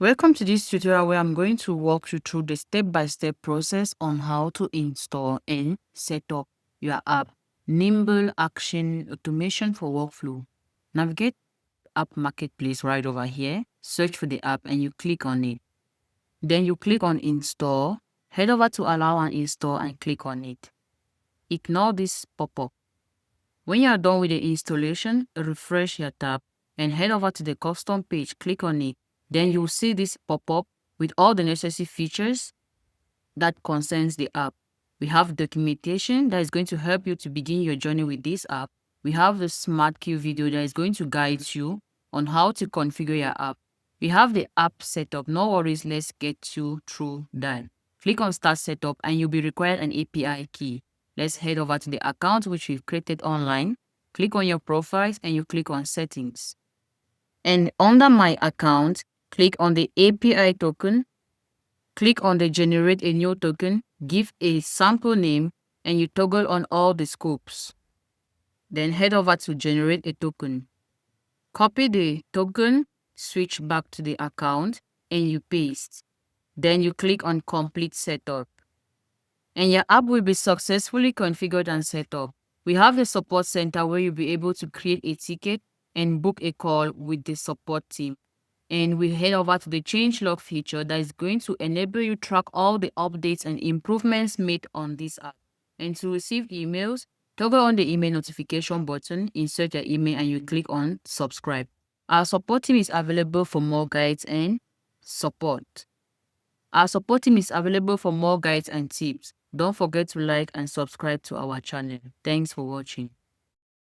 Welcome to this tutorial where I'm going to walk you through the step-by-step process on how to install and set up your app, Nimble Action Automation for Workflow. Navigate App Marketplace right over here, search for the app and you click on it. Then you click on Install, head over to Allow and Install and click on it. Ignore this pop-up. When you are done with the installation, refresh your tab and head over to the custom page, click on it. Then you'll see this pop-up with all the necessary features that concerns the app. We have documentation that is going to help you to begin your journey with this app. We have the smart key video that is going to guide you on how to configure your app. We have the app setup. No worries, let's get you through that. Click on Start Setup and you'll be required an API key. Let's head over to the account which we've created online. Click on your profiles and you click on Settings. And under My Account, click on the API token. Click on the Generate a New Token, give a sample name, and you toggle on all the scopes. Then head over to Generate a Token. Copy the token, switch back to the account, and you paste. Then you click on Complete Setup. And your app will be successfully configured and set up. We have the support center where you'll be able to create a ticket and book a call with the support team. And we head over to the changelog feature that is going to enable you track all the updates and improvements made on this app. And to receive emails, toggle on the email notification button, insert your email, and you click on subscribe. Our support team is available for more guides and support. Our support team is available for more guides and tips. Don't forget to like and subscribe to our channel. Thanks for watching.